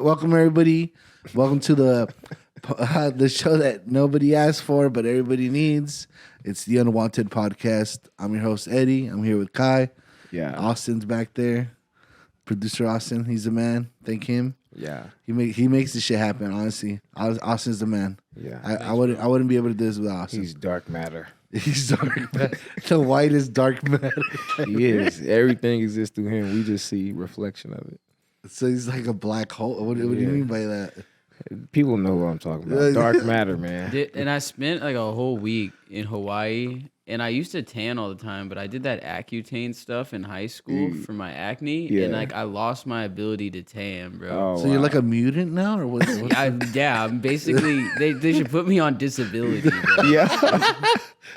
welcome everybody. Welcome to the show that nobody asked for, but everybody needs. It's the Unwanted Podcast. I'm your host, Eddy. I'm here with Kai. Yeah. Austin's back there. Producer Austin, he's the man. Thank him. Yeah. He makes this shit happen, honestly. Austin's the man. Yeah. I wouldn't be able to do this without Austin. He's dark matter. He's dark matter. The whitest dark matter. He is. Everything exists through him. We just see reflection of it. So he's like a black hole. What do you mean by that? People know what I'm talking about. Dark matter, man. And I spent like a whole week in Hawaii, and I used to tan all the time, but I did that Accutane stuff in high school for my acne, and like I lost my ability to tan, bro. Oh, So you're like a mutant now, or what? I'm basically they should put me on disability, bro. Yeah.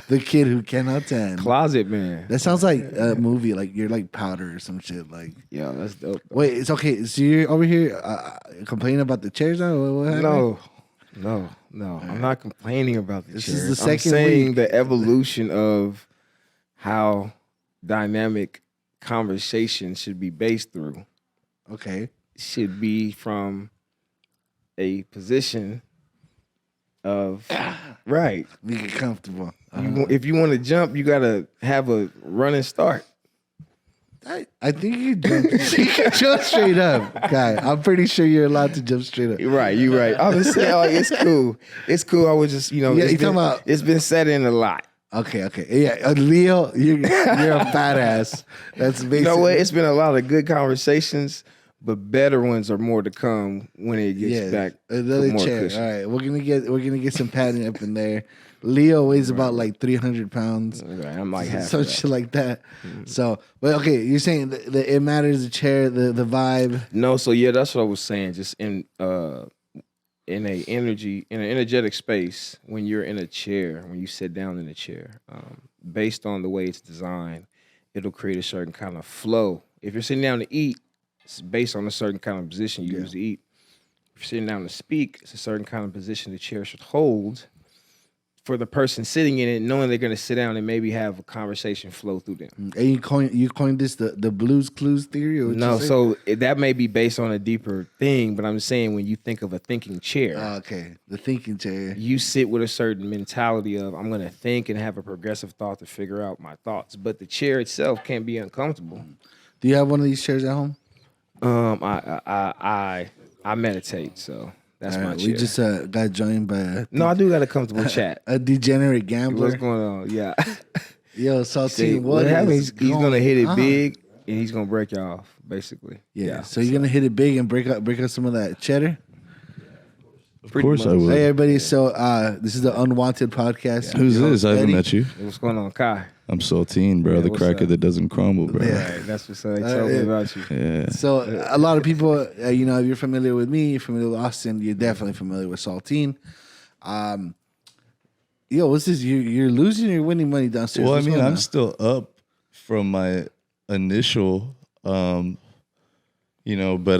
The kid who cannot tan. Closet man. That sounds like a movie, like you're like powder or some shit. Like, Yeah, that's dope. wait, it's okay. So you're over here complaining about the chairs now? What happened? No. I'm not complaining about the This chairs. is the second I'm saying week. the evolution of how dynamic conversation should be based through. Okay. Should be from a position of right. Make it comfortable. If you want to jump, you gotta have a running start. I think you can jump straight up, guy. I'm pretty sure you're allowed to jump straight up. You're right. I was saying, it's cool. It's cool. I was just, Yeah, it's been said in a lot. Okay. Yeah, Leo, you're a badass. That's basically. You know what? It's been a lot of good conversations, but better ones are more to come when it gets back. Another more chair. cushion. All right, we're gonna get some padding up in there. Leo weighs about like 300 pounds. Right, I'm like half some of that. shit like that. So, but okay, you're saying that it matters, the chair, the vibe. No, so yeah, that's what I was saying. Just in an energetic space, when you're in a chair, when you sit down in a chair, based on the way it's designed, it'll create a certain kind of flow. If you're sitting down to eat, it's based on a certain kind of position you use to eat. If you're sitting down to speak, it's a certain kind of position the chair should hold for the person sitting in it, knowing they're going to sit down and maybe have a conversation flow through them. And you coined this the Blues Clues theory? Or what No, you say? so that may be based on a deeper thing, but I'm saying when you think of a thinking chair, Okay, the thinking chair. you sit with a certain mentality of, I'm going to think and have a progressive thought to figure out my thoughts. But the chair itself can be uncomfortable. Do you have one of these chairs at home? I meditate, so that's All my right, chair. we just got joined by No, I do got a comfortable chat. a degenerate gambler. What's going on? Yeah. Yo, Saltine, what happens? is He's going gonna hit it on? big and he's gonna break you off, basically. Yeah, so you're gonna hit it big and break up some of that cheddar. Of course I would. Hey everybody, so this is the Unwanted Podcast. Who's Your this? host, I haven't Eddy. met you. What's going on, Kai? I'm Saltine, bro. The what's cracker up? that doesn't crumble, bro. Yeah. Right, that's what they told me about you. Yeah. So a lot of people, if you're familiar with me, you're familiar with Austin, you're definitely familiar with Saltine. What's this? You're losing or you're winning money downstairs? Well, I What's mean, going I'm on? still up from my initial, but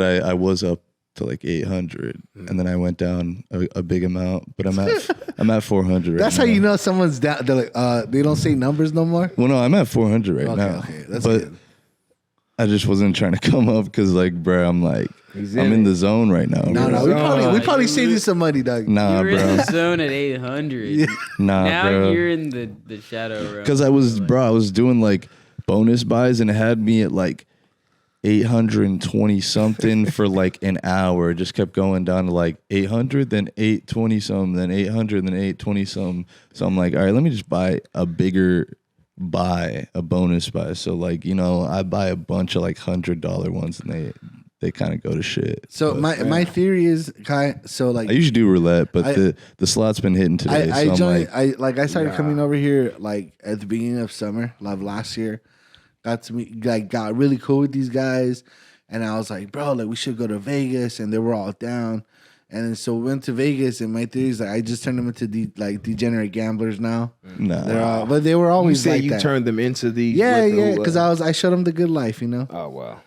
I was up to like 800, and then I went down a big amount. But I'm at 400 right That's now. how you know someone's down. They're like, they don't say numbers no more. Well, no, I'm at 400 right now. Okay, that's but good. I just wasn't trying to come up because, like, bro, I'm like, He's I'm in in it. the zone right now. No, bro. we probably saved you some money, dog. Nah, You were in bro. the zone at 800. Nah, Now bro. you're in the shadow realm. Because I was doing like bonus buys and it had me at like 820 something for like an hour. It just kept going down to like 800, then 820 something, then 800, then 820 something. So I'm like, all right, let me just buy a bigger buy, a bonus buy. So like, I buy a bunch of like $100 ones and they kind of go to shit. So But my theory is, Kai. So like I usually do roulette, but the slot's been hitting today. I so I'm joined. like, I started coming over here like at the beginning of summer, like last year. Got really cool with these guys, and I was like, bro, like we should go to Vegas, and they were all down. And then so we went to Vegas, and my theory is like I just turned them into degenerate gamblers now. nah. But they were You always said like you that. turned them into these. Yeah, because I showed them the good life, Oh wow.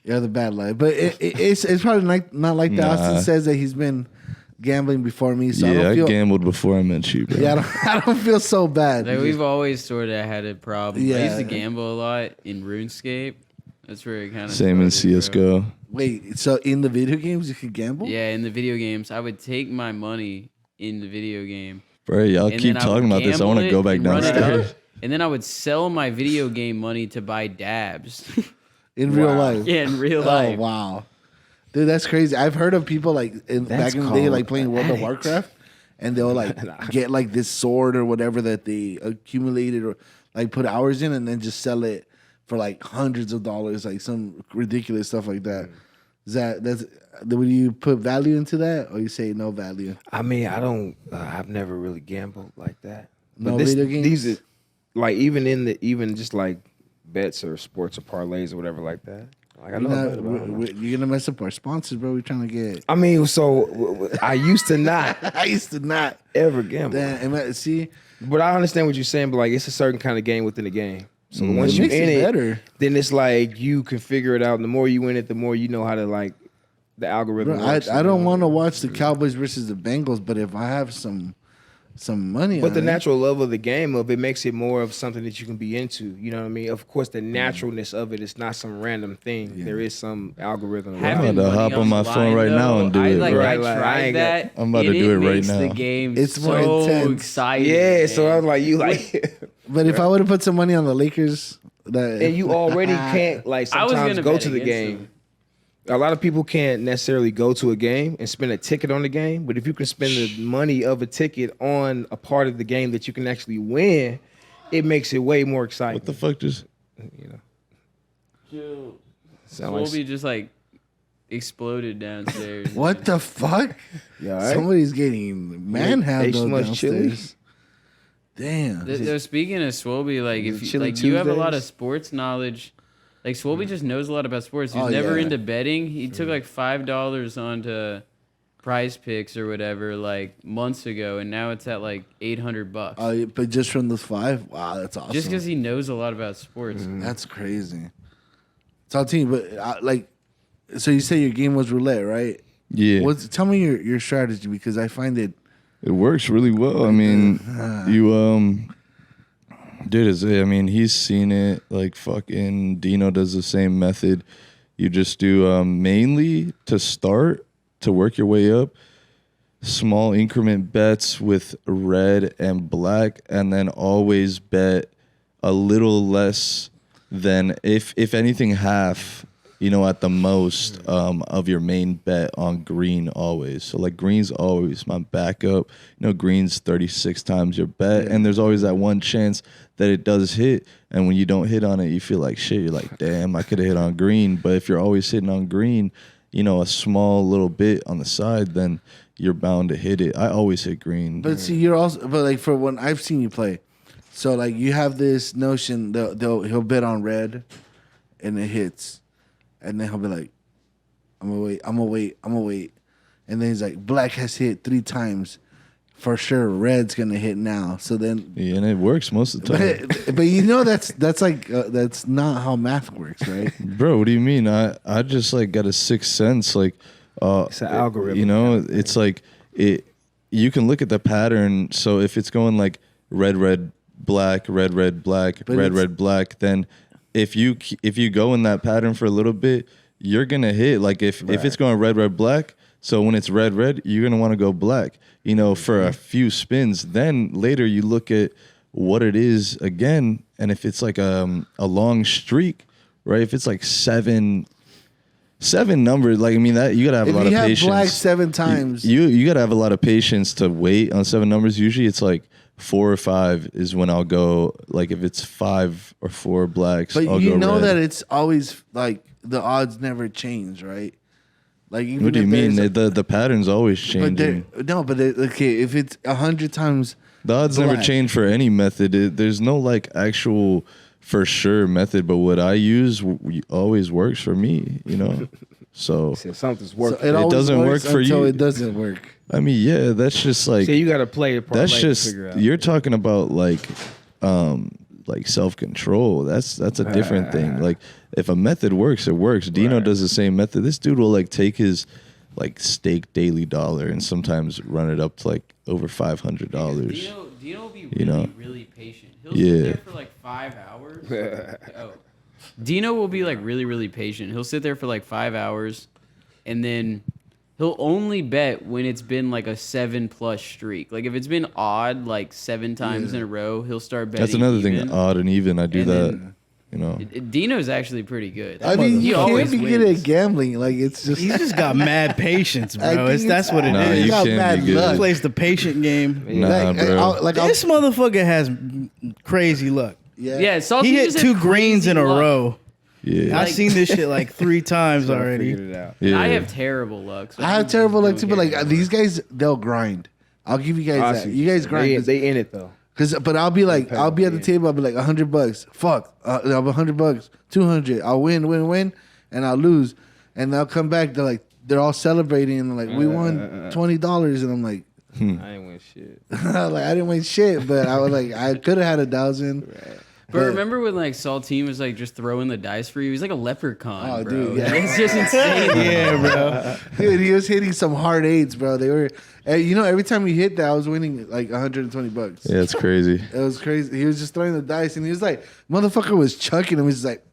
Yeah, the bad life. But it's probably not like that. Nah. Austin says that he's been gambling before me, so I Yeah, don't I feel. gambled before I met you, bro. Yeah, I don't feel so bad. Like we've always sort of had a problem. I Yeah. used to gamble a lot in RuneScape, That's where it kind of Same in CS:GO. Wait, so in the video games you could gamble? Yeah, in the video games, I would take my money in the video game. Bro, y'all and keep then I talking would about this. I want to gamble go it back and run it downstairs. up, and then I would sell my video game money to buy dabs. In real life? Yeah, in real life. Oh, wow. Dude, that's crazy. I've heard of people like back in the day, like playing World of Warcraft, and they'll like get like this sword or whatever that they accumulated or like put hours in, and then just sell it for like hundreds of dollars, like some ridiculous stuff like that. Would you put value into that, or you say no value? I mean, I don't. I've never really gambled like that. But No video games? These are like even just like bets or sports or parlays or whatever like that. Like I know. You're gonna mess up our sponsors, bro. We're trying to get. I mean, so I used to not. I used to not ever gamble. See, but I understand what you're saying. But like, it's a certain kind of game within the game. So once it you're makes in it it, better. then it's like you can figure it out. And the more you win it, the more you know how to like the algorithm. Bro, works, I don't want to watch the Cowboys versus the Bengals, but if I have some money, But on the it, natural love of the game of it makes it more of something that you can be into. You know what I mean? Of course, the naturalness of it is not some random thing. Yeah. There is some algorithm. Having I'm about to hop on my phone right now and do it, bro. I tried that. I'm about to do it right makes now. The game It's so more intense. exciting. Yeah, man. so I was like, you like, But if I would have put some money on the Lakers, and you already can't like I was sometimes gonna go bet to the against game. them. A lot of people can't necessarily go to a game and spend a ticket on the game, but if you can spend the money of a ticket on a part of the game that you can actually win, it makes it way more exciting. What the fuck just? You know, Swolbi just like exploded downstairs. what the fuck? Yeah, right? Somebody's getting manhandled much chili? downstairs. Damn. Speaking of Swolbi, like if you, Chili like you have a lot of Tuesdays? sports knowledge. Like Swolbi just knows a lot about sports. He's Oh, never yeah. into betting. He took like $5 onto Prize Picks or whatever like months ago, and now it's at like $800. But just from those 5, wow, that's awesome. Just because he knows a lot about sports. That's crazy. Saltine, but so you say your game was roulette, right? Yeah, Tell me your strategy, because I find it. it works really well. I mean, you dude, I mean, he's seen it. Like fucking Dino does the same method. You just do mainly to start to work your way up. Small increment bets with red and black, and then always bet a little less than if anything half. You know, at the most of your main bet on green always. So like green's always my backup. You know, green's 36 times your bet, and there's always that one chance that it does hit. And when you don't hit on it, you feel like shit. You're like, damn, I could have hit on green. But if you're always hitting on green, you know, a small little bit on the side, then you're bound to hit it. I always hit green. But see, but like for when I've seen you play, so like you have this notion he'll bet on red, and it hits. And then he'll be like, I'm gonna wait. And then he's like, black has hit 3 times. For sure, red's gonna hit now. So then, yeah, and it works most of the time. but you know that's like that's not how math works, right? Bro, what do you mean? I just like got a sixth sense. Like, it's an algorithm. You know, it's like it. You can look at the pattern. So if it's going like red, red, black, red, red, black, red, black, then if you go in that pattern for a little bit, you're gonna hit. Like if it's going red, red, black, so when it's red, red, you're gonna want to go black. You know, for a few spins. Then later you look at what it is again, and if it's like a long streak, right? If it's like seven numbers, like I mean that you gotta have a lot of patience. If you have black 7 times, you gotta have a lot of patience to wait on 7 numbers. Usually it's like 4 or 5 is when I'll go. Like if it's 5 or 4 blacks, but I'll you go know red. that it's always like the odds never change, right? Like even What do you if mean? there's The pattern's always But changing. okay, if it's 100 times, The odds never black. change for any method. There's no like actual for sure method, but what I use always works for me. You know, so Something's working. So it always doesn't work works for until you. it doesn't work. I mean, yeah, that's just like So you got to play it. that's to just figure out. you're talking about like self-control. That's a different thing. Like if a method works, it works. Dino does the same method. This dude will like take his like stake daily dollar and sometimes run it up to like over $500. Dino will be You know? really patient. He'll Yeah. sit there for like 5 hours. Dino will be like really, really patient. He'll sit there for like 5 hours, and then he'll only bet when it's been like a 7+ streak. Like if it's been odd like 7 times in a row, he'll start betting. That's another even. thing, odd and even. I do And that. then- You know, Dino's actually pretty good. I mean, he you always can't be good wins. at gambling. Like it's just. He's just got mad patience, I bro. think That's what it Nah, is. you He's got can't mad be good. He luck. plays the patient game. nah, bro. This motherfucker has crazy luck. Yeah, Saltine He hit just 2 had greens in a crazy luck. row. Yeah. I've seen this shit like 3 times So I already. figured it out. Yeah. I have terrible luck. So I have I'm terrible just luck too, but doing like good. these guys, they'll grind. I'll give you guys I that. see. You guys grind. They in it though. But I'll be like, pay I'll be at the yeah. table. I'll be like $100. Fuck, I'll be $100, 200. I'll win, and I'll lose, and they'll come back. They're all celebrating, and they're like, we won $20, and I'm like, I ain't win shit. like I didn't win shit, but I was like, I could have had 1,000. Right. But remember when like Saltine was like just throwing the dice for you? He's like a leprechaun, Oh, bro. dude, yeah. It's just insane. Yeah, bro. Dude, he was hitting some hard 8s, bro. They were, you know, every time he hit that, I was winning like $120. Yeah, it's crazy. It was crazy. He was just throwing the dice, and he was like, motherfucker was chucking him. He's just like,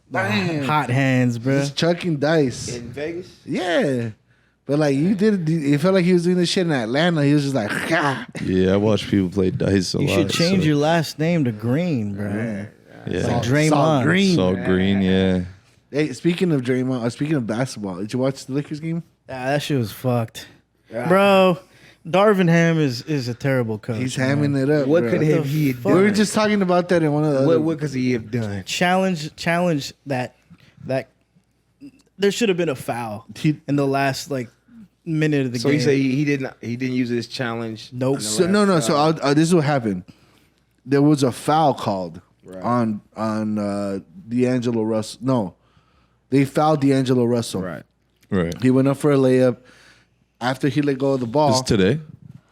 bam. Hot hands, bro. Just chucking dice. In Vegas? Yeah. But like you did, it felt like he was doing this shit in Atlanta. He was just like, "Ha." Yeah, I watch people play dice a You lot. should change so- your last name to Green, bro. Yeah. Like Draymond. Salt Green. Salt Green, yeah. Hey, speaking of Draymond, speaking of basketball, did you watch the Lakers game? That shit was fucked. Bro, Darvin Ham is a terrible coach. He's man. hamming it up. What bro. could the he have fuck? We done? were just talking about that in one of the other. What could he have done? Challenge that there should have been a foul He- in the last like minute of the So game. you say he didn't use his challenge? Nope. in the So last no. So foul? this is what happened. There was a foul called Right. on D'Angelo Russell. No, they fouled D'Angelo Russell. Right. Right. He went up for a layup after he let go of the ball. This today?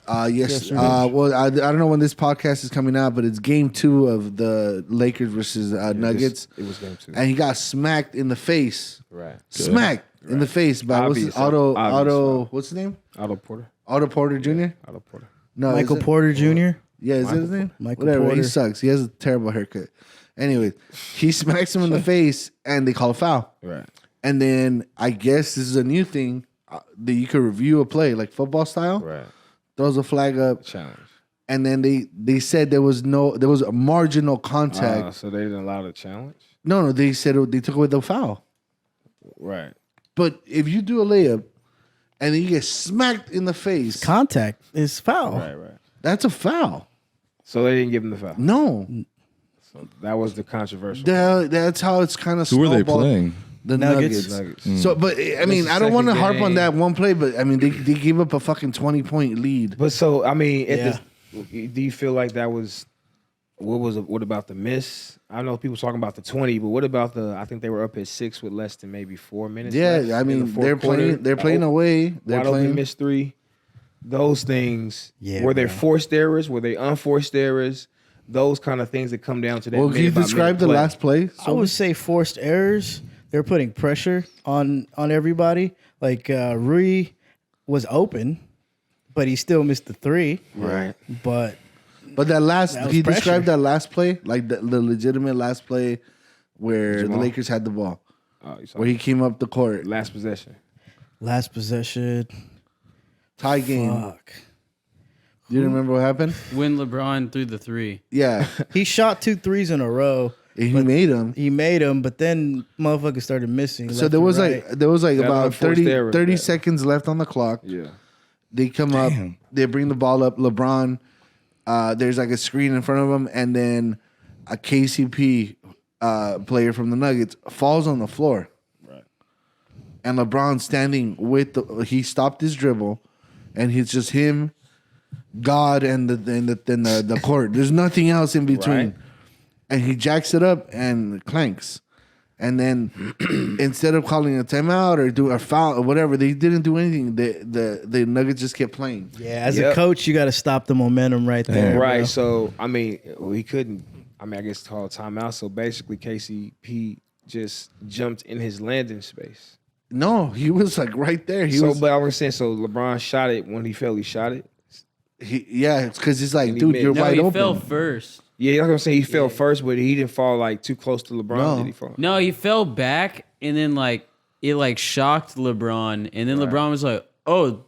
Yes. Well, I don't know when this podcast is coming out, but it's game 2 of the Lakers versus Nuggets. It was game 2. And he got smacked in the face. Right. Smacked in the face by Obvious Otto. foul. What's his name? Otto Porter. Otto Porter Jr. Otto Porter. No, Michael is it? Porter Jr. Yeah, is that his name? Michael Whatever. He Porter. sucks. He has a terrible haircut. Anyway, he smacks him in the face, and they call a foul. Right. And then I guess this is a new thing that you could review a play like football style. Right. Throws a flag up. Challenge. And then they said there was a marginal contact. So they didn't allow the challenge? No, they said they took away the foul. Right. But if you do a layup and then you get smacked in the face, Contact is foul. Right. that's a foul. So they didn't give him the foul. No, So that was the controversial. that's how it's kind of Who were they snowballed. playing? The Nuggets. Nuggets. So, but I mean, the I don't want to second harp on game. that one play, but I mean, they gave up a fucking 20-point lead. But so I mean, Yeah. do you feel like that was what about the miss? I know people talking about the 20, but what about I think they were up at 6 with less than maybe 4 minutes. Yeah, left I in the mean, fourth they're quarter. playing away. They're Wide open playing. missed 3. Those things, Yeah, were they bro. forced errors? Were they unforced errors? Those kind of things that come down to that. Well, can you describe the last play? I would say forced errors. They're putting pressure on everybody. Like Rui was open, but he still missed the 3. Right. But But that last, That was can you pressure. describe that last play, like the legitimate last play where Jamal? the Lakers had the ball, You saw where he came up the court, last possession. last possession, tie game. fuck. Do you remember what happened? When LeBron threw the 3. Yeah, He shot 2 threes in a row. and he made him. He made them, but then motherfuckers started missing. So left there and was right. like That about unforced 30 error, 30 yeah. seconds left on the clock. Yeah. They come up, they bring the ball up. LeBron, there's like a screen in front of him, and then a KCP player from the Nuggets falls on the floor. Right. And LeBron standing he stopped his dribble, and it's just him, God, and the court. There's nothing else in between. Right. And he jacks it up and clanks. And then instead of calling a timeout or do a foul or whatever, they didn't do anything. The Nuggets just kept playing. Yeah, as a Yep. coach, you got to stop the momentum right there. Right. bro. So I mean, he couldn't. I mean, I guess call a timeout. So basically, KCP just jumped in his landing space. No, he was like right there. But I was saying, so LeBron shot it when he felt he shot it. Yeah, it's because he's like, And he dude, missed. you're No, wide he open. fell first. Yeah, like I'm saying, he fell first, but he didn't fall like too close to LeBron. No. Did he fall? No, he fell back, and then like it like shocked LeBron, and then LeBron was like, "Oh,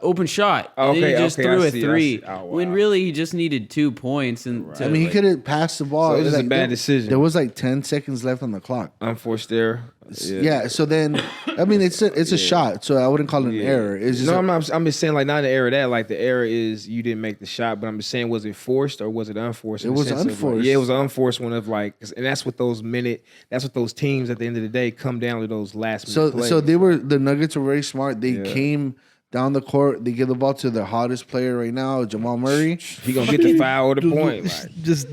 open shot," and then he just threw a three. Oh, wow. When really he just needed 2 points, and I mean, he could have passed the ball. So it was a like, bad decision. There was like 10 seconds left on the clock. Unforced error. Yeah. So then, I mean, it's a shot. So I wouldn't call it an error. It's just I'm just saying, like, not an error. That like the error is you didn't make the shot, but I'm just saying, was it forced or was it unforced? It was unforced. Yeah, it was an unforced one of like, and that's what those teams at the end of the day come down to those last minute plays. So the Nuggets were very smart. They came down the court. They give the ball to their hottest player right now, Jamal Murray. He gonna get the foul or the point. Like, Just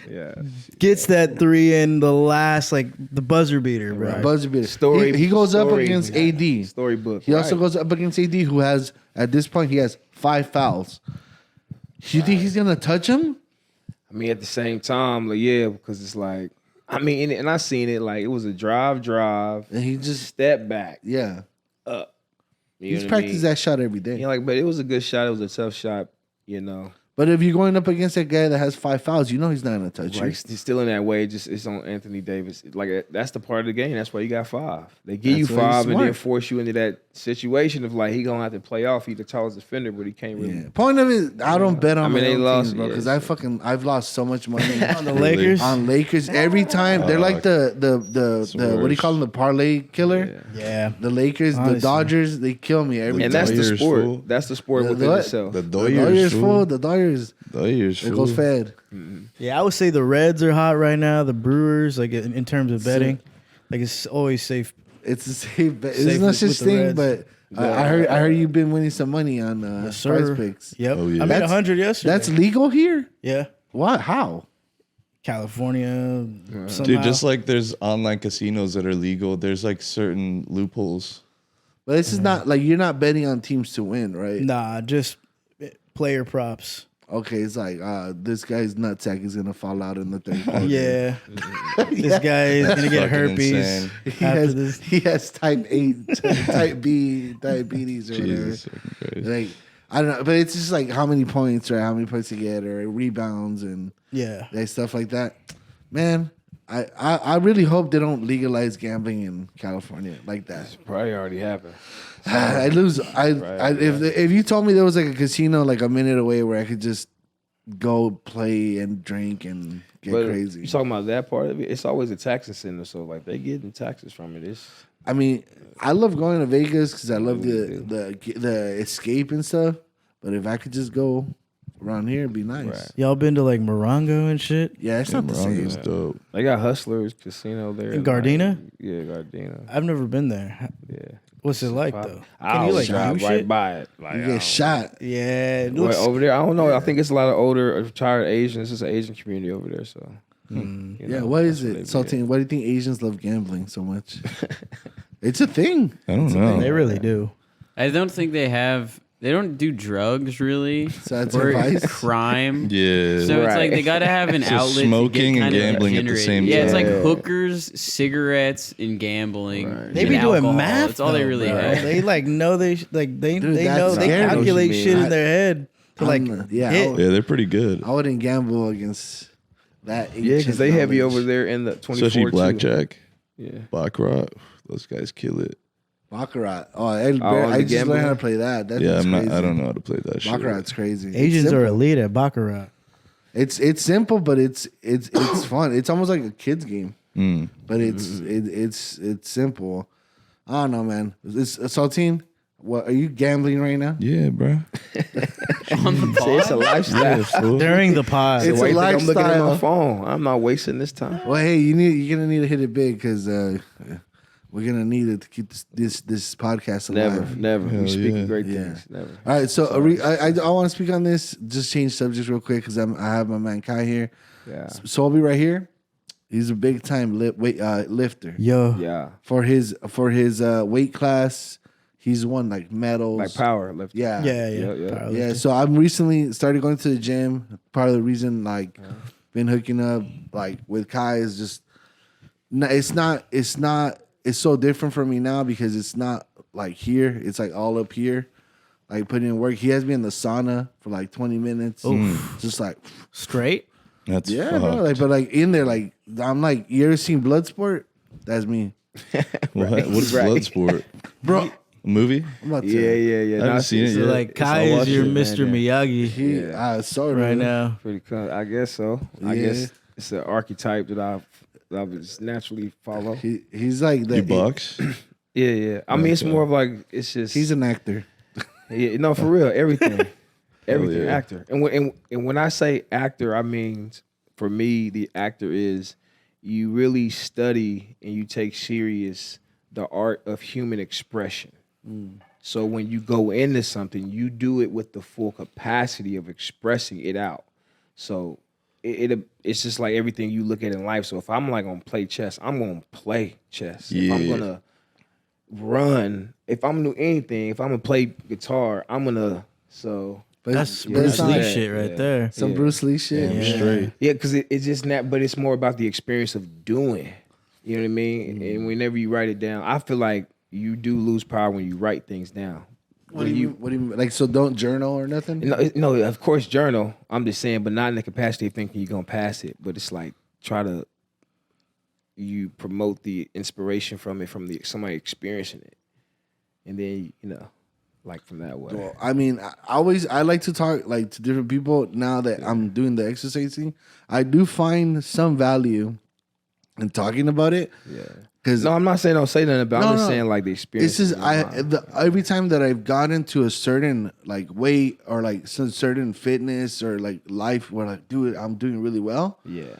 yeah, gets that three in the last, like the buzzer beater, bro. Buzzer beater. Story. He goes up story- against AD. Storybook. He also right. goes up against AD, who has at this point he has 5 fouls. You think he's gonna touch him? I mean, at the same time, like, yeah, because it's like, I mean, and I seen it like it was a drive, And he just step back, yeah. up. You He's know what I practiced mean? that shot every day. Yeah, like, but it was a good shot. It was a tough shot, you know. But if you're going up against that guy that has 5 fouls, you know he's not gonna touch you. Like he's still in that way. Just it's on Anthony Davis. Like that's the part of the game. That's why you got 5. They give you That's why he's 5 and then smart. force you into that situation of like he gonna have to play off. He's the tallest defender, but he can't really. Yeah. Point of it, I don't bet on I mean, my they own lost, teams, bro, yeah, because I've lost so much money On the Lakers. on Lakers every time. They're like the what do you call them, the parlay killer? Yeah. The Lakers, Honestly. the Dodgers, they kill me every And time. that's the Dodgers, sport. fool. That's the sport The within what? itself. The The Dodgers Dodgers, full. fool. The Dodgers. Dodgers, It goes fool. fed. Yeah, I would say the Reds are hot right now. The Brewers, like in terms of betting, like it's always safe. It's a safe bet. Safe There's no with such the thing, Reds. but I heard you've been winning some money on Yes, prize sir. picks. Yep. Oh, yeah. I made 100 yesterday. That's legal here? yeah. What? How? California. Somehow. Dude, just like there's online casinos that are legal, there's like certain loopholes. But this is not like you're not betting on teams to win, right? Nah, just player props. Okay, it's like this guy's nutsack is gonna fall out in the third quarter. Yeah. This guy is gonna get Fucking herpes insane. after this. He has type 8, type B diabetes or Jesus, whatever. fucking crazy. Like I don't know, but it's just like how many points or how many points to get or rebounds and Yeah. like stuff like that. Man, I really hope they don't legalize gambling in California like that. Probably already happened. I lose. If you told me there was like a casino like a minute away where I could just go play and drink and get But crazy. you talking about that part of it? It's always a tax incentive, so like they getting taxes from it. It's I mean, I love going to Vegas because I love the escape and stuff. But if I could just go around here, it'd be nice. Right. Y'all been to like Morongo and shit? Yeah, it's not the same. Morongo's dope. they got Hustlers Casino there In Gardena? Like, yeah, Gardena. I've never been there. Yeah. What's it like though? I Can you always like drive do right shit? by it. Like, You I get don't- shot. Yeah, it Well, looks, over there, I don't know. I think it's a lot of older, retired Asians. It's an Asian community over there. So, you Yeah, know, what is that's it, they be Saltine? Why do you think Asians love gambling so much? It's a thing. I don't know. they really do. I don't think they don't do drugs really. So that's or advice? crime. Yeah. So it's like Right. they gotta have an So outlet. smoking to get and kind of gambling at the generated. same Yeah, it's like time. hookers, cigarettes, and gambling. Right. They and be doing alcohol. math. That's all they though, really bro. have. They like know they they Dude, they that's know they scary. calculate What you shit mean. in their head to like yeah, hit. Yeah, they're pretty good. I wouldn't gamble against that. Yeah, because they have you over there in the 24 Especially too. blackjack, Yeah. baccarat. Those guys kill it. Baccarat. Oh, the I just gambling? learned how to play that. That's Yeah, crazy. I don't know how to play that shit. Baccarat's crazy. Asians it's are simple. elite at baccarat. It's simple, but it's fun. It's almost like a kid's game, Mm. but it's simple. I don't know, man. Saltine, what are you gambling right now? Yeah, bro. On the See, it's a pod? lifestyle. fool. During the pod. It's Why a you think I'm looking at my lifestyle. phone. I'm not wasting this time. Well, hey, you're gonna need to hit it big because we're gonna need it to keep this podcast alive. Never. Hell We speaking yeah. great Yeah. things. Never. All right, so I want to speak on this. Just change subjects real quick because I have my man Kai here. Yeah. Swolbi right here. He's a big time lifter. Yo. Yeah. For his weight class, he's won like medals. Like power lifting. Yeah. Yeah, Yeah. Powerlifting. Yeah. So I'm recently started going to the gym. Part of the reason like been hooking up like with Kai is just it's so different for me now because it's not like here. It's like all up here. Like putting in work. He has me in the sauna for like 20 minutes. Just like Straight. That's Yeah, fucked. bro. Like, but like in there, like I'm like, you ever seen Bloodsport? That's me, What is Right. Bloodsport? bro. A movie? I'm about to. Yeah. I haven't seen it So yet. like Kai I'll is watch your it. Mr. Miyagi He, sort of right now. Pretty cool. I guess so. I Yeah. guess it's an archetype that I would just naturally follow. He's like the. You box? Yeah. I mean, it's Okay. more of like it's just. He's an actor. Yeah, no, for real, everything, everything, yeah. actor. And when I say actor, I mean for me, the actor is you really study and you take serious the art of human expression. So when you go into something, you do it with the full capacity of expressing it out. So it's just like everything you look at in life. So if I'm like gonna play chess, I'm gonna play chess. If I'm Yeah. gonna run, if I'm gonna do anything, if I'm gonna play guitar, I'm gonna But That's but Bruce it's not Lee like- shit right yeah. there. some Yeah. Bruce Lee shit. Damn Yeah. straight. Yeah, because it's just not, but it's more about the experience of doing. You know what I mean? And whenever you write it down, I feel like you do lose power when you write things down. What do you mean? What do you mean? Like, so don't journal or nothing? No, of course, journal. I'm just saying, but not in the capacity of thinking you're gonna pass it. But it's like you promote the inspiration from it, from somebody experiencing it, and then like from that way. Well, I mean, I like to talk like to different people now that I'm doing the exercising. I do find some value in talking about it. Yeah. Because No, I'm not saying don't say nothing about. I'm just No. saying like the experience. it's just in your mind. every time that I've gotten to a certain like weight or like some certain fitness or like life where like, dude, I'm doing really well. Yeah.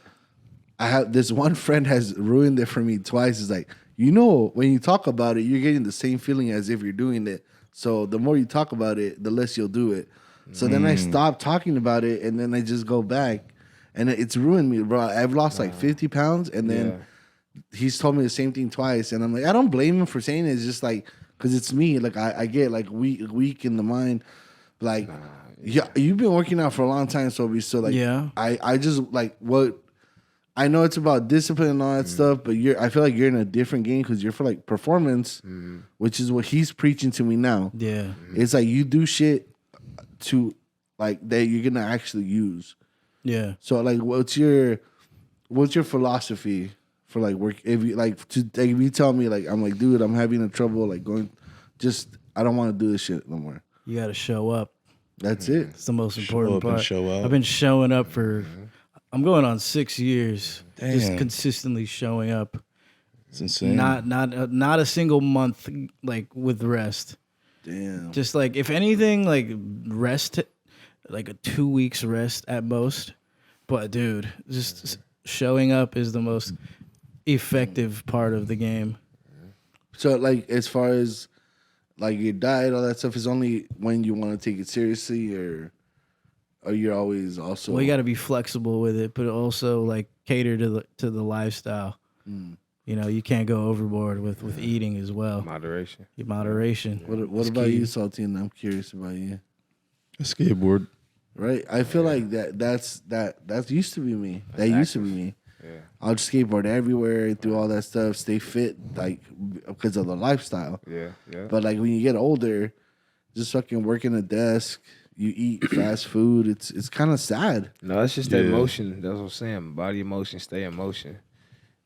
I have this one friend has ruined it for me twice. It's like, when you talk about it, you're getting the same feeling as if you're doing it. So the more you talk about it, the less you'll do it. So then I stop talking about it, and then I just go back, and it's ruined me, bro. I've lost like 50 pounds, and then he's told me the same thing twice, and I'm like, I don't blame him for saying it. It's just like, because it's me. Like I get like weak in the mind. Like, yeah, you've been working out for a long time, Swolbi. So like, Yeah. I just like what. I know it's about discipline and all that stuff, but I feel like you're in a different game because you're for like performance, which is what he's preaching to me now. Yeah. It's like you do shit to like that you're gonna actually use. Yeah. So like, what's your philosophy for like work? If you tell me like I'm like, dude, I'm having a trouble like going, I don't want to do this shit no more. You got to show up. That's it. It's the most Show important up and part. show out. I've been showing up for. I'm going on 6 years. Just Damn. consistently showing up. It's insane. Not a single month like with rest. Damn. Just like if anything, like rest, like a 2 weeks rest at most. But dude, just showing up is the most effective part of the game. So like, as far as like your diet, all that stuff is only when you want to take it seriously, or you're always also. Well, you got to be flexible with it, but also like cater to the lifestyle. You know, you can't go overboard with eating as well. Moderation. Moderation. What is about key. you, Saltine? I'm curious about you. A skateboard. Right, I feel like that used to be me. That used to be me. Yeah. I'll just skateboard everywhere, do all that stuff, stay fit, like because of the lifestyle. Yeah. But like when you get older, just fucking working a desk, you eat fast food. It's kind of sad. No, it's just that Yeah. emotion. That's what I'm saying. Body emotion, stay in motion.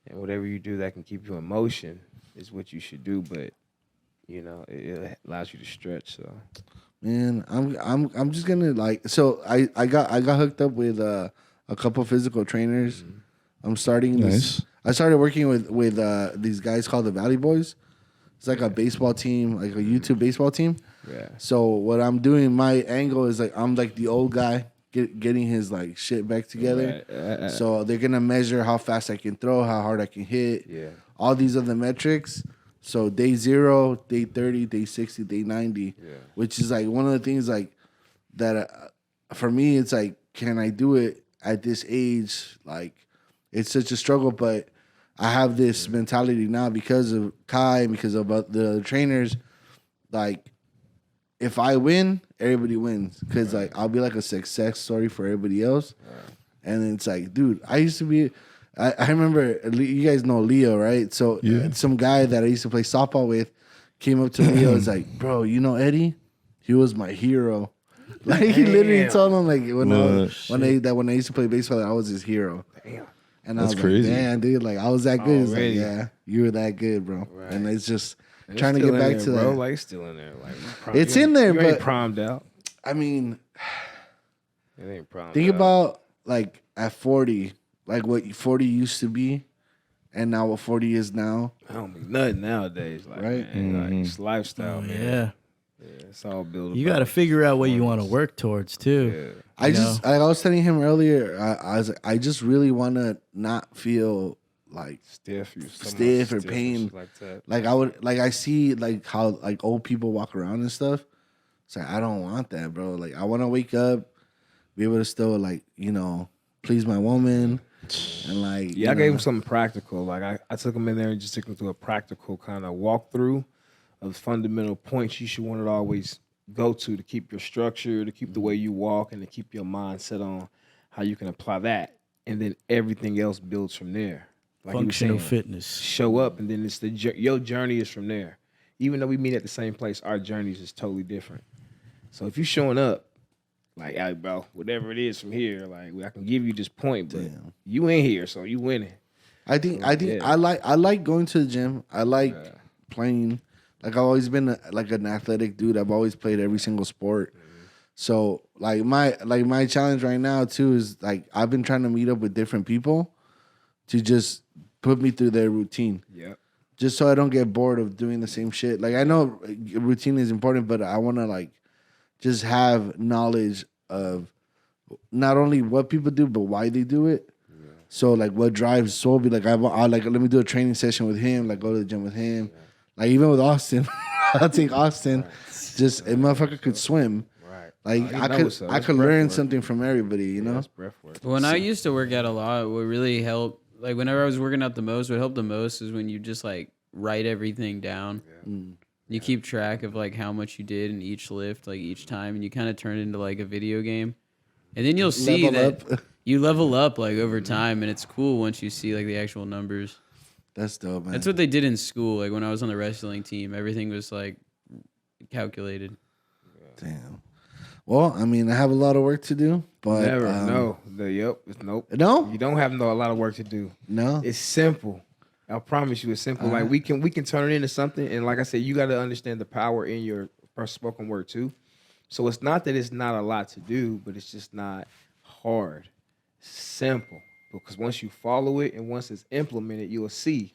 And whatever you do that can keep you in motion is what you should do. But it allows you to stretch. So Man, I'm just gonna like. So I got hooked up with a couple physical trainers. I'm starting this. Nice. I started working with these guys called the Valley Boys. It's like a baseball team, like a YouTube baseball team. yeah. So what I'm doing, my angle is like I'm like the old guy getting his like shit back together. Right. So they're gonna measure how fast I can throw, how hard I can hit, Yeah. all these other metrics. So day 0, day 30, day 60, day 90, which is like one of the things like that for me. It's like, can I do it at this age? Like, it's such a struggle, but I have this mentality now because of Kai and because of the trainers. Like, if I win, everybody wins because like I'll be like a success story for everybody else. And it's like, dude, I used to be. I remember, you guys know Leo, right? So some guy that I used to play softball with came up to Leo and was like, bro, you know Eddy? He was my hero. Like he literally Damn. told him like when I used to play baseball, I was his hero. Damn. And I That's was crazy. like, damn, dude, like I was that good. He's like, Already. yeah, you were that good, bro. Right. And it's just It's trying to still get in back there, to bro. that. Like it's still in there. Like It's in there, you ain't but- primed out. I mean, It ain't primed think out. about like at 40, like what 40 used to be, and now what 40 is now. I don't mean nothing nowadays. Like, Right? man, like, it's lifestyle, Oh, man. yeah. Yeah, it's all built. You got to figure out what you want to work towards too. Yeah. I was telling him earlier, I was like, I just really want to not feel like Stiff, you so much Stiff or and pain. shit like that. like I would like I see like how like old people walk around and stuff. It's like I don't want that, bro. Like I want to wake up, be able to still like please my woman, and like Yeah, I gave him something practical. Like I took him in there and just took him through a practical kind of walkthrough of fundamental points you should want to always go to keep your structure, to keep the way you walk, and to keep your mind set on how you can apply that, and then everything else builds from there. Like you were Functional saying, fitness. show up, and then it's your journey is from there. Even though we meet at the same place, our journeys is totally different. So if you're showing up, like, hey, bro, whatever it is from here, like I can give you this point, but Damn. you ain't here, so you winning. I think Yeah. I like going to the gym. I like playing. Like I've always been an athletic dude. I've always played every single sport. So like my challenge right now too is like I've been trying to meet up with different people to just put me through their routine. Yep. Just so I don't get bored of doing the same shit. Like I know routine is important, but I want to like just have knowledge of not only what people do but why they do it. Yeah. So like what drives Swolbi? Like I like let me do a training session with him. Like go to the gym with him. Yeah. Like even with Austin, I'll take Austin. Right. Just a motherfucker could swim. Right. Like I could learn something from everybody. You know. That's breath work. When I used to work out a lot, what really helped, like whenever I was working out the most, what helped the most is when you just like write everything down. Yeah. You keep track of like how much you did in each lift, like each time, and you kind of turn it into like a video game. And then you'll see that you level up like over time, and it's cool once you see like the actual numbers. That's dope, man. That's what they did in school. Like when I was on the wrestling team, everything was like calculated. Damn. Well, I mean, I have a lot of work to do, but Never. No. Nope. No? You don't have a lot of work to do. No. It's simple. I promise you, it's simple. Like we can turn it into something, and like I said, you got to understand the power in your spoken word too. So it's not that it's not a lot to do, but it's just not hard. Simple. Because once you follow it and once it's implemented, you'll see.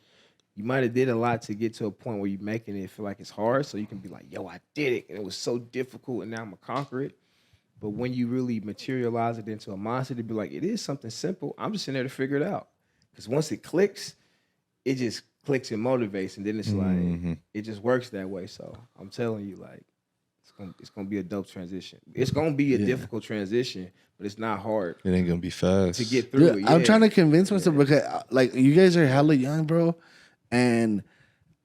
You might have did a lot to get to a point where you're making it feel like it's hard, so you can be like, yo, I did it, and it was so difficult, and now I'm going to conquer it. But when you really materialize it into a mindset, to be like, it is something simple. I'm just in there to figure it out. Because once it clicks, it just clicks and motivates, and then it's like, it just works that way. So I'm telling you, like, it's gonna be a dope transition. It's gonna be a difficult transition, but it's not hard. It ain't gonna be fast to get through it. Yeah. I'm trying to convince myself because like you guys are hella young, bro, and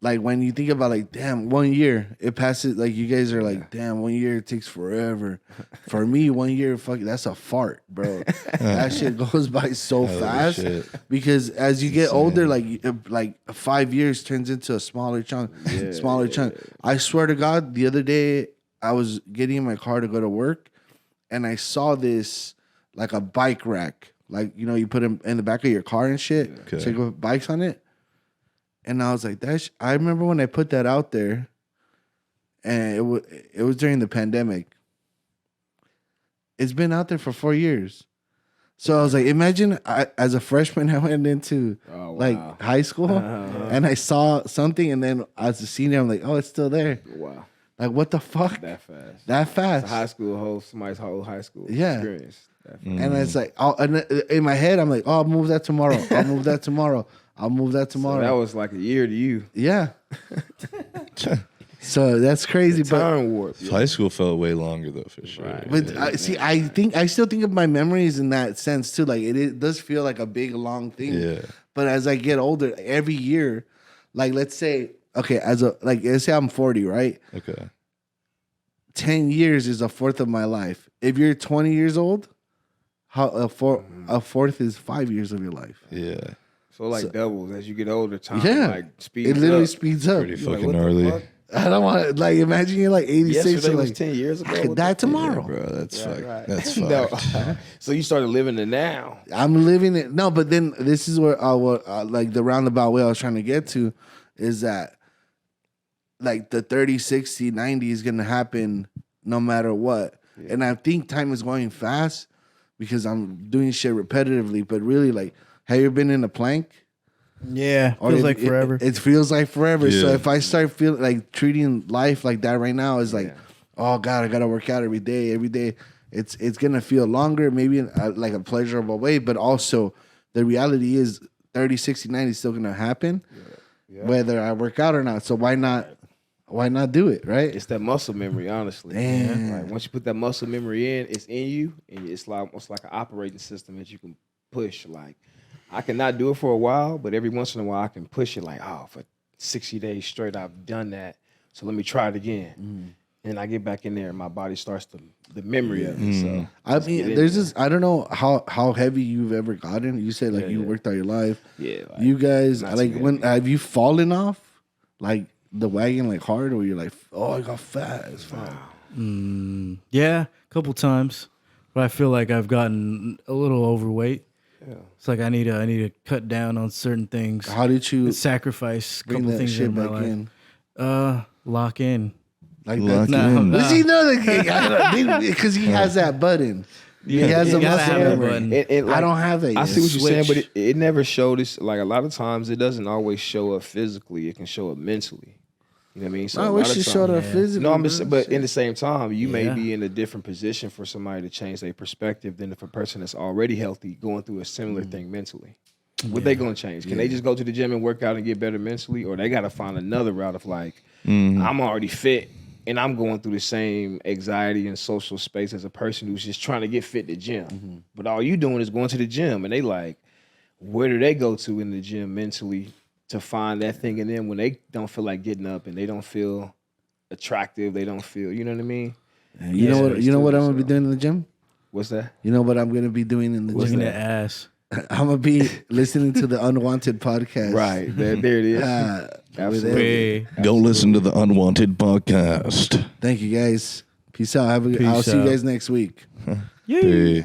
like when you think about like, damn, 1 year it passes. Like you guys are like, damn, 1 year it takes forever. For me, 1 year, fuck, that's a fart, bro. That shit goes by so fast because as you get older, like 5 years turns into a smaller chunk, chunk. I swear to God, the other day I was getting in my car to go to work, and I saw this like a bike rack, like you put them in the back of your car and shit, so you put bikes on it. And I was like, I remember when I put that out there, and it was during the pandemic. It's been out there for 4 years. So I was like, imagine as a freshman, I went into like high school, and I saw something, and then as a senior, I'm like, oh, it's still there. Wow. Like, what the fuck? That fast. That fast. It's a high school, somebody's whole high school experience. And it's like, and in my head, I'm like, oh, I'll move that tomorrow. I'll move that tomorrow. I'll move that tomorrow. So that was like a year to you. Yeah. So that's crazy. Time warp. High school felt way longer though, for sure. Right. But I still think of my memories in that sense too. Like it does feel like a big long thing. Yeah. But as I get older, every year, like let's say, okay, let's say I'm 40, right? Okay. 10 years is a fourth of my life. If you're 20 years old, a fourth is 5 years of your life. Yeah. So doubles as you get older, time like speeds it literally up. speeds up. Pretty You're fucking what the gnarly. fuck? I don't want to, like, imagine you're like 86. Yesterday and was like, 10 years ago. I could die tomorrow. Bro, that's fucked. Right. That's No. fucked. So you started living it now. I'm living it. No, but then this is where like the roundabout way I was trying to get to is that like the 30, 60, 90 is going to happen no matter what. Yeah. And I think time is going fast because I'm doing shit repetitively. But really, like, have you been in a plank? Yeah, feels like forever. It feels like forever. Yeah. So if I start feeling like treating life like that right now is like, oh God, I gotta work out every day. It's gonna feel longer, maybe in like a pleasurable way, but also the reality is 30, 60, 90 is still gonna happen, whether I work out or not. So why not do it, right? It's that muscle memory, honestly. Damn. Like once you put that muscle memory in, it's in you, and it's like almost like an operating system that you can push. Like I cannot do it for a while, but every once in a while I can push it. Like, oh, for 60 days straight, I've done that. So let me try it again. And I get back in there, and my body starts the memory of it. So I mean, there's this. I don't know how heavy you've ever gotten. You said like you worked all your life. Yeah, like, you guys not like too when heavy. have you fallen off like the wagon like hard, or you're like, oh, I got fat as fuck. Yeah, a couple times, but I feel like I've gotten a little overweight. Yeah. It's like I need to cut down on certain things. How did you and sacrifice a bring couple that things shit in my back life. in? Lock in. Like Lock that? in. Does he know that? Because he has that button. He has a you gotta muscle have that memory. button. And, like, I don't have that yet. I see what you're saying, but Switch. it never showed us. Like a lot of times, it doesn't always show up physically. It can show up mentally. You know what I mean? So I a wish lot it of showed times- up physically. No, I'm just, bro. but in the same time, you may Yeah. be in a different position for somebody to change their perspective than if a person that's already healthy going through a similar thing mentally. What they gonna change? Can they just go to the gym and work out and get better mentally, or they gotta find another route of like, I'm already fit and I'm going through the same anxiety and social space as a person who's just trying to get fit in the gym. But all you doing is going to the gym, and they like, where do they go to in the gym mentally to find that thing in them when they don't feel like getting up and they don't feel attractive, they don't feel, you know what I mean? You know what? You know what I'm gonna be doing in the gym? What's that? You know what I'm gonna be doing in the Looking gym? at ass. I'm gonna be listening to the Unwanted Podcast. Right, there it is. With Absolutely. Eddy. Go listen to the Unwanted Podcast. Thank you guys. Peace out. I'll Peace see you out. guys next week. Peace.